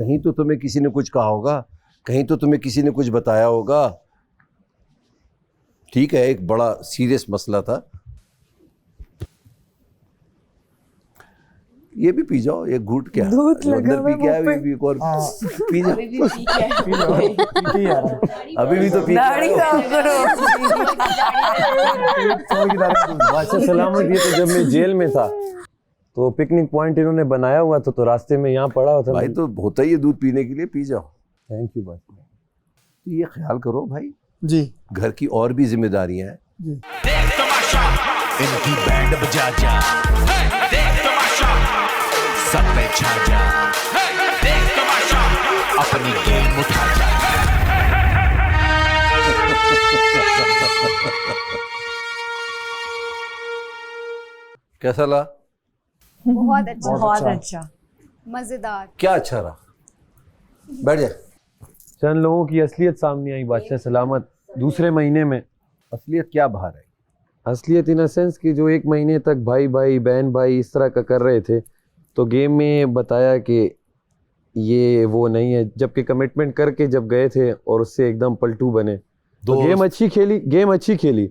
कहीं तो तुम्हें किसी ने कुछ कहा होगा, कहीं तो तुम्हें किसी ने कुछ बताया होगा। ठीक है, एक बड़ा सीरियस मसला था। ये भी पी जाओ, एक घूट क्या जो अंदर पी के आया, ये भी एक और पी जाओ। अभी भी तो पी बादशाह सलामत। ये तो जब मैं जेल में था तो पिकनिक पॉइंट इन्होंने बनाया हुआ था, तो रास्ते में यहाँ पड़ा हुआ था भाई। तो होता ही है दूध पीने के लिए, पी जाओ। थैंक यू बादशाह। तो ये ख्याल करो भाई जी, घर की और भी जिम्मेदारियां हैं। देख तमाशा, इनकी बैंड बजा जा, देख तमाशा, सब पे छा जा, देख तमाशा, अपनी गेम उठा जा। कैसा लगा? बहुत अच्छा, बहुत अच्छा। मजेदार। क्या अच्छा रहा? बैठ जा। चंद लोगों की असलियत सामने आई बादशाह सलामत दूसरे महीने में। असलियत क्या बाहर है? असलियत इन सेंस कि जो एक महीने तक भाई भाई बहन भाई इस तरह का कर रहे थे, तो गेम में बताया कि ये वो नहीं है, जबकि कमिटमेंट करके जब गए थे और उससे एकदम पलटू बने। तो गेम अच्छी खेली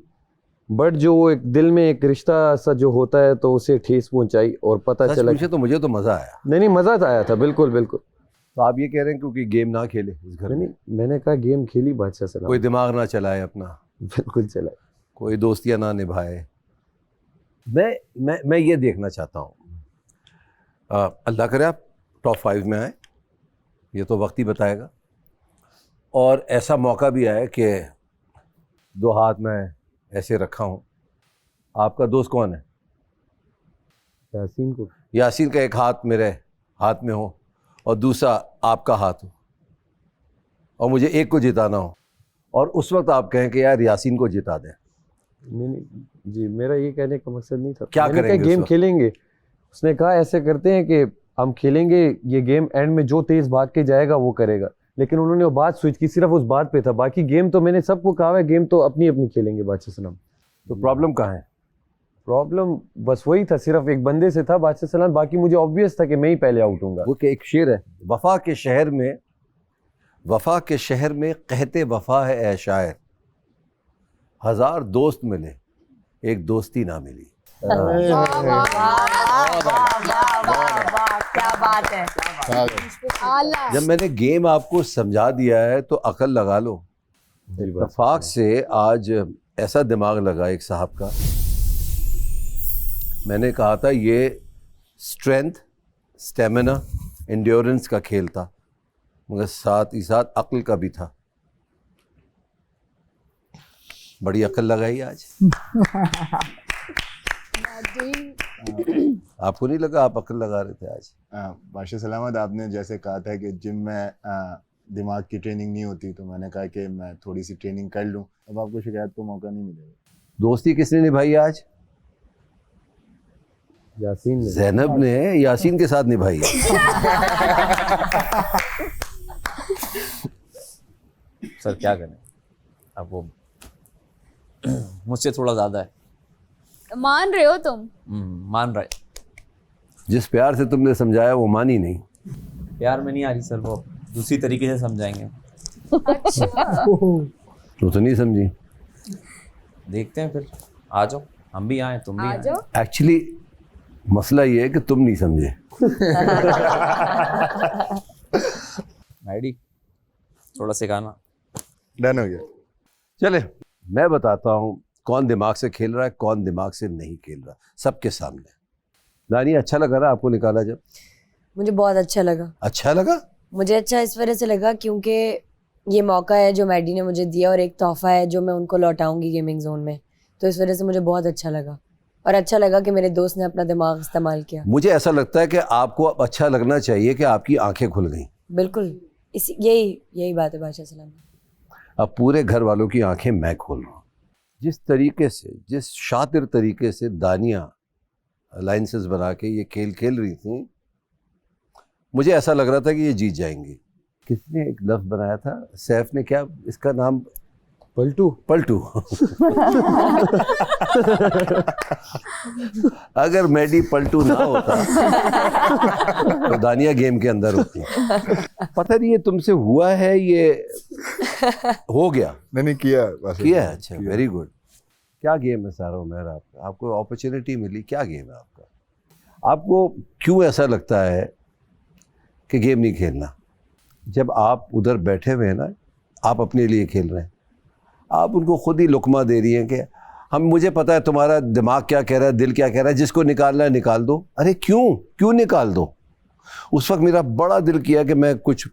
बट जो एक दिल में एक रिश्ता सा जो होता है तो उसे ठेस पहुंचाई और पता चला। तो मुझे तो मजा आया। नहीं मजा तो आया था, बिल्कुल बिल्कुल। तो आप ये कह रहे हैं क्योंकि गेम ना खेले इस घर में? मैंने कहा गेम खेली बादशाह सलामत। कोई दिमाग ना चलाए अपना। बिल्कुल चलाए। कोई दोस्तियां ना निभाए। मैं ये देखना चाहता हूँ, अल्लाह करे आप टॉप 5 में आए, ये तो वक्त ही बताएगा। और ऐसा मौका भी आए कि 2 हाथ में ऐसे रखा हूँ। आपका दोस्त कौन है? यासीन को। यासीन का एक हाथ मेरे हाथ में हो और दूसरा आपका हाथ हो, और मुझे एक को जिताना हो, और उस वक्त आप कहें कि यार यासीन को जिता दें। नहीं जी, मेरा ये कहने का मकसद नहीं था। क्या करेंगे? गेम खेलेंगे। उसने कहा ऐसे करते हैं कि हम खेलेंगे ये गेम, एंड में जो तेज भाग के जाएगा वो करेगा। लेकिन उन्होंने वो बात स्विच की, सिर्फ उस बात पे था। बाकी गेम तो मैंने सबको कहा है, गेम तो अपनी अपनी खेलेंगे बादशाह सलाम। तो प्रॉब्लम कहाँ है? प्रॉब्लम बस वही था, सिर्फ एक बंदे से था बादशाह सलाम। बाकी मुझे ऑब्वियस था कि मैं ही पहले आउट हूँगा। वो एक शेर है, वफा के शहर में कहते वफा है ऐ शायर, 1000 दोस्त मिले एक दोस्ती ना मिली। क्या बात है। जब मैंने गेम आपको समझा दिया है तो अकल लगा लो। इत्तेफाक से आज ऐसा दिमाग लगा एक साहब का, मैंने कहा था ये स्ट्रेंथ, स्टेमिना, एंड्योरेंस का खेल था, मगर साथ ही साथ अक्ल का भी था। बड़ी अक्ल लगाई आज। आपको नहीं लगा आप अक्ल लगा रहे थे आज? बादशाह सलामत, आपने जैसे कहा था कि जिम में दिमाग की ट्रेनिंग नहीं होती, तो मैंने कहा कि मैं थोड़ी सी ट्रेनिंग कर लूं। अब आपको शिकायत को मौका नहीं मिलेगा। दोस्ती किसने निभाई आज? यासीन ने। ज़ैनब ने यासीन के साथ निभाई है। सर क्या करें, अब वो मुझसे थोड़ा ज्यादा है। मान रहे हो तुम? मान रहा है। जिस प्यार से तुमने समझाया वो मानी नहीं। प्यार में नहीं आ रही सर, वो दूसरी तरीके से समझाएंगे। अच्छा। तो नहीं समझी। देखते हैं फिर, आ जाओ, हम भी आए, तुम भी आ जाओ। एक्चुअली मसला ये है कि तुम नहीं समझे। आईडी थोड़ा सिखाना। डन हो गया। चले मैं बताता हूँ कौन दिमाग से खेल रहा है, कौन दिमाग से नहीं खेल रहा, सबके सामने। दानिया, अच्छा लगा ना आपको निकाला जब? मुझे बहुत अच्छा लगा। अच्छा लगा? मुझे अच्छा इस वजह से लगा क्योंकि ये मौका है जो मैडी ने मुझे दिया और एक तोहफा है जो मैं उनको लौटाऊंगी गेमिंग जोन में, तो इस वजह से मुझे बहुत अच्छा लगा। और अच्छा लगा कि मेरे दोस्त ने अपना दिमाग इस्तेमाल किया। मुझे ऐसा लगता है कि आपको अब अच्छा लगना चाहिए कि आपकी आंखें खुल गई। बिल्कुल, इसी यही बात है बादशाह सलाम। अब पूरे घर वालों की आंखें मैं खोल रहा हूँ। जिस तरीके से, जिस शातिर तरीके से दानिया अलाइंसेस बना के ये खेल खेल रही थी, मुझे ऐसा लग रहा था कि ये जीत जाएंगी। किसने एक लफ्ज़ बनाया था, सैफ ने, क्या इसका नाम, पलटू पलटू अगर मैडी पलटू ना होता तो दानिया गेम के अंदर होती। पता नहीं ये तुमसे हुआ है, ये हो गया? मैंने किया बस। किया है, अच्छा, वेरी गुड। क्या गेम है सारा उमर आपका? आपको अपॉर्चुनिटी मिली, क्या गेम है आपका? आपको क्यों ऐसा लगता है कि गेम नहीं खेलना? जब आप उधर बैठे हुए हैं ना, आप अपने लिए खेल रहे हैं, आप उनको खुद ही लुकमा दे रही हैं कि हम, मुझे पता है तुम्हारा दिमाग क्या कह रहा है, दिल क्या कह रहा है, जिसको निकालना है निकाल दो। अरे क्यों निकाल दो? उस वक्त मेरा बड़ा दिल किया कि मैं कुछ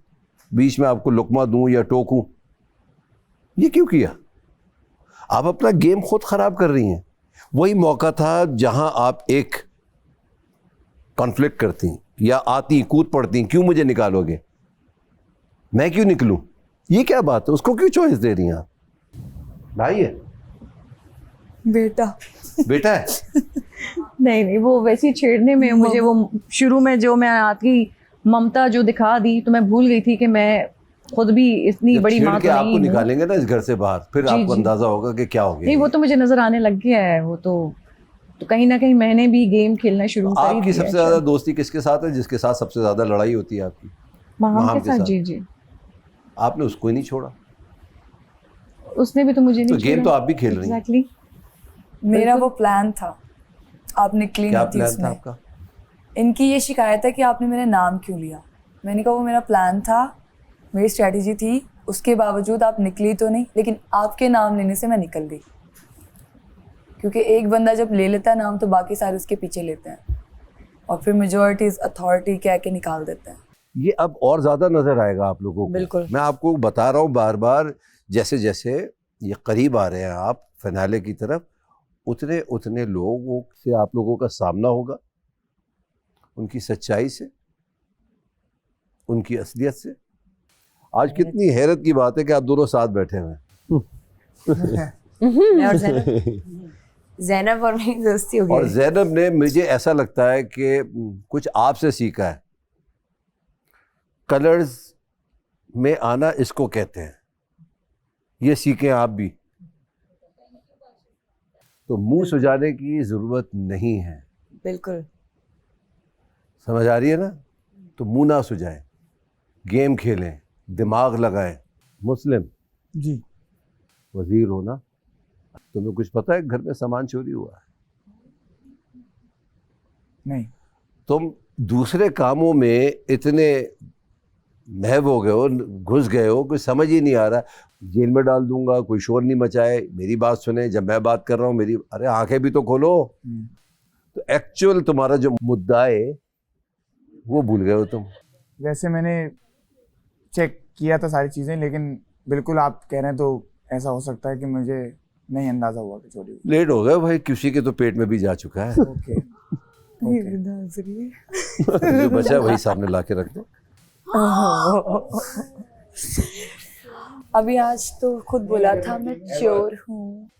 बीच में आपको लुकमा दूं या टोकूं, ये क्यों किया? आप अपना गेम खुद ख़राब कर रही हैं। वही मौका था जहां आप एक कॉन्फ्लिक्ट करती या आती कूद पड़ती, क्यों मुझे निकालोगे, मैं क्यों निकलूं? ये क्या बात है? उसको क्यों चॉइस दे रही हैं आप? भाई है, बेटा बेटा है? नहीं वो वैसे ही छेड़ने में मुझे वो शुरू में जो मैं आपकी ममता जो दिखा दी तो मैं भूल गई थी कि मैं खुद भी इतनी जब बड़ी छेड़ माँ के तो आपको नहीं हूँ। निकालेंगे ना इस घर से बाहर, फिर जी, आपको जी। अंदाजा होगा कि क्या हो गया। नहीं वो तो मुझे नजर आने लग गया है, वो तो कहीं ना कहीं मैंने भी गेम खेलना शुरू कर ही आपकी दिया सबसे है ज्यादा शायद। दोस्ती किसके साथ है, जिसके साथ सबसे ज्यादा लड़ाई होती है आपकी? महाम महाम के के साथ, साथ। जी जी। आपने उसको ही नहीं छोड़ा, उसने भी तो मुझे तो नहीं गेम तो छोड़ा। आप भी खेल रही हैं। Exactly। मेरा वो प्लान था, आप निकली क्या नहीं थी प्लान था उसमें। आपका? इनकी ये शिकायत है कि आपने मेरा नाम क्यों लिया। मैंने कहा वो मेरा प्लान था, मेरी स्ट्रेटजी थी, उसके बावजूद आप निकली तो नहीं, लेकिन आपके नाम लेने से मैं निकल गई। क्योंकि एक बंदा जब ले लेता है नाम तो बाकी सारे उसके पीछे लेते हैं और फिर मेजॉरिटीज अथॉरिटी कह के निकाल देते हैं। ये अब और ज्यादा नजर आएगा आप लोगों को। बिल्कुल। मैं आपको बता रहा हूँ बार बार, जैसे जैसे ये करीब आ रहे हैं आप फिनाले की तरफ, उतने उतने लोगों से आप लोगों का सामना होगा, उनकी सच्चाई से, उनकी असलियत से। आज कितनी हैरत की बात है कि आप दोनों साथ बैठे हुए हैं। मैं और ज़ैनब और मेरी दोस्ती हो और गई। ज़ैनब ने, मुझे ऐसा लगता है कि कुछ आपसे सीखा है। कलर्स में आना इसको कहते हैं, ये सीखें आप भी। तो मुंह सुजाने की ज़रूरत नहीं है, बिल्कुल। समझ आ रही है ना? तो मुंह ना सुजाएं, गेम खेलें, दिमाग लगाएं। मुस्लिम जी वजीर हो ना, तुम्हें कुछ पता है घर में सामान चोरी हुआ है? नहीं। तुम दूसरे कामों में इतने महव हो गए हो, घुस गए हो, कुछ समझ ही नहीं आ रहा। जेल में डाल दूंगा, कोई शोर नहीं मचाए, मेरी बात सुने, जब मैं बात कर रहा हूँ मेरी, अरे आंखें भी तो खोलो। तो एक्चुअल तुम्हारा जो मुद्दा है वो भूल गए हो तुम। वैसे मैंने चेक किया था सारी चीज़ें, लेकिन बिल्कुल आप कह रहे हैं तो ऐसा हो सकता है कि मुझे नहीं अंदाजा हुआ कि चोरी हुई। लेट हो गए भाई, किसी के तो पेट में भी जा चुका है। ओके जो बचा वही सामने ला के रख दो। अभी आज तो खुद बोला था मैं चोर हूँ।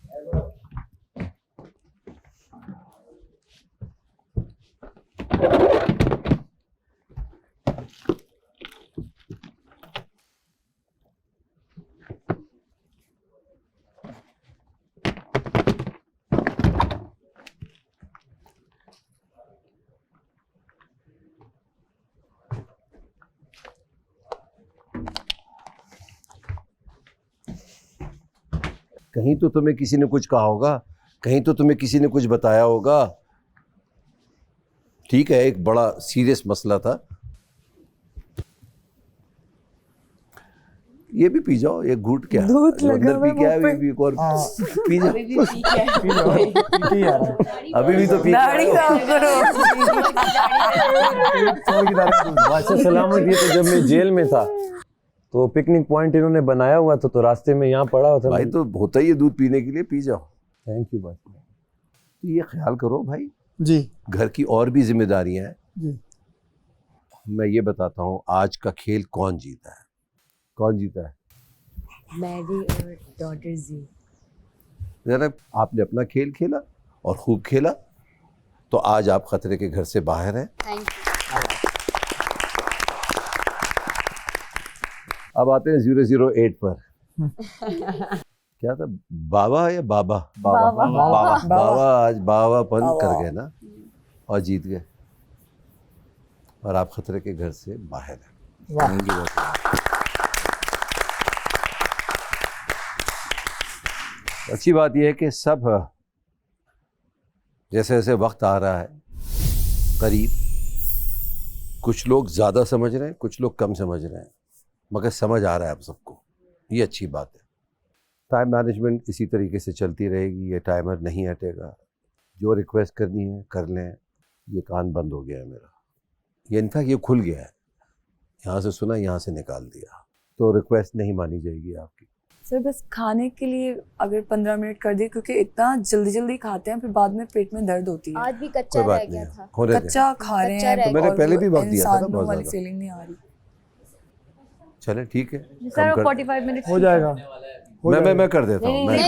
कहीं तो तुम्हें किसी ने कुछ कहा होगा, कहीं तो तुम्हें किसी ने कुछ बताया होगा। ठीक है, एक बड़ा सीरियस मसला था। ये भी पी जाओ, एक घूंट क्या, दूध जो लगा अंदर पी हुआ क्या है, मुंह पे। भी एक और पी जाओ। पी लो, पीते ही आ रहा है। अभी भी तो पी के दाढ़ी आए हो। साफ करो। थोड़ी की दाढ़ी दूध। बादशाह सलामत, ये तो जब मैं जेल में था तो पिकनिक पॉइंट इन्होंने बनाया हुआ था, तो रास्ते में यहाँ पड़ा हुआ था। भाई तो होता ही है दूध पीने के लिए, पी जाओ। थैंक यू बादशाह। तो ये ख्याल करो भाई, जी घर की और भी जिम्मेदारियां हैं। जी। मैं ये बताता हूँ आज का खेल कौन जीता है। कौन जीता है? मैडी और डॉटर जी। जरा आपने अपना खेल खेला और खूब खेला, तो आज आप खतरे के घर से बाहर हैं। Thank you. अब आते हैं 008 पर। क्या था, बाबा या बाबा? बाबा बाबा आज बाबापन कर गए ना और जीत गए, और आप खतरे के घर से बाहर हैं। Thank you very much। अच्छी बात यह है कि सब जैसे जैसे वक्त आ रहा है करीब, कुछ लोग ज़्यादा समझ रहे हैं, कुछ लोग कम समझ रहे हैं, मगर समझ आ रहा है आप सबको, ये अच्छी बात है। टाइम मैनेजमेंट इसी तरीके से चलती रहेगी, ये टाइमर नहीं हटेगा। जो रिक्वेस्ट करनी है कर लें। ये कान बंद हो गया है मेरा, ये इनफैक्ट ये खुल गया है, यहाँ से सुना यहाँ से निकाल दिया, तो रिक्वेस्ट नहीं मानी जाएगी आपकी। सर बस खाने के लिए अगर 15 मिनट कर दे, क्योंकि इतना जल्दी जल्दी खाते हैं फिर बाद में पेट में दर्द होती है। आज भी कच्चा कोई रह बात गया नहीं था। है, होने दें। कच्चा खा रहे कच्चा हैं रह तो मैंने और पहले वो भी वक्त दिया था ना इंसानों बहुत वाली ज़्यादा। फीलिंग नहीं आ रही। चले ठीक है, सर कम कर- 45 मिनट हो जाएगा। मैं कर देता हूँ। मैं-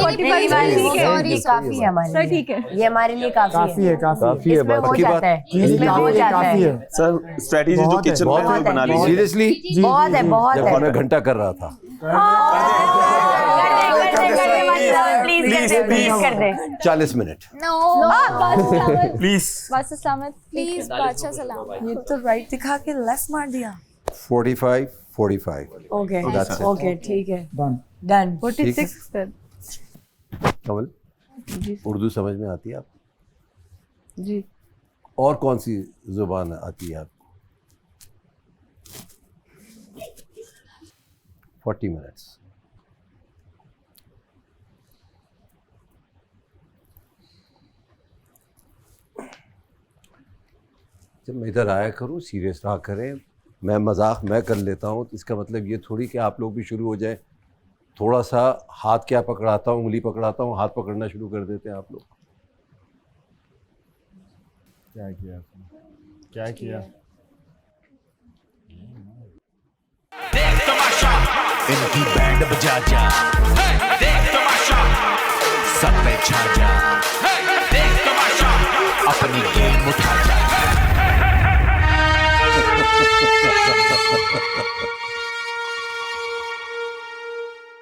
काफी है हमारे सर लिए। ठीक है। ये हमारे लिए काफी काफी है काफी है। काफी है, इसमें हो बाकी बात जाता है, जी, इसमें हो काफी जाता काफी है। है। सर स्ट्रेटजी जो बहुत है, किचन में बहुत है वो है, बना बहुत लीजिए। सीरियसली बहुत है, बहुत जब है। पौना घंटा कर रहा था। प्लीज कर दे। 40 मिनट। नो बादशाह प्लीज सलामत, प्लीज बादशाह सलामत। ये तो राइट दिखा के लेफ्ट मार दिया। 45 ओके That's it. ओके ठीक है, डन। डन। 46 सर। कमल, उर्दू समझ में आती है आपको? जी। और कौन सी जुबान आती है आपको? 40 मिनट्स। जब मैं इधर आया करूँ सीरियस रहा करें, मैं मजाक मैं कर लेता हूँ तो इसका मतलब ये थोड़ी कि आप लोग भी शुरू हो जाए। थोड़ा सा हाथ क्या पकड़ाता हूँ, उंगली पकड़ाता हूँ, हाथ पकड़ना शुरू कर देते हैं आप लोग। क्या किया आपने? क्या किया? देख तमाशा इनकी बैंड बजा जा, देख तमाशा सब पे छा जा, देख तमाशा अपनी गेम उठा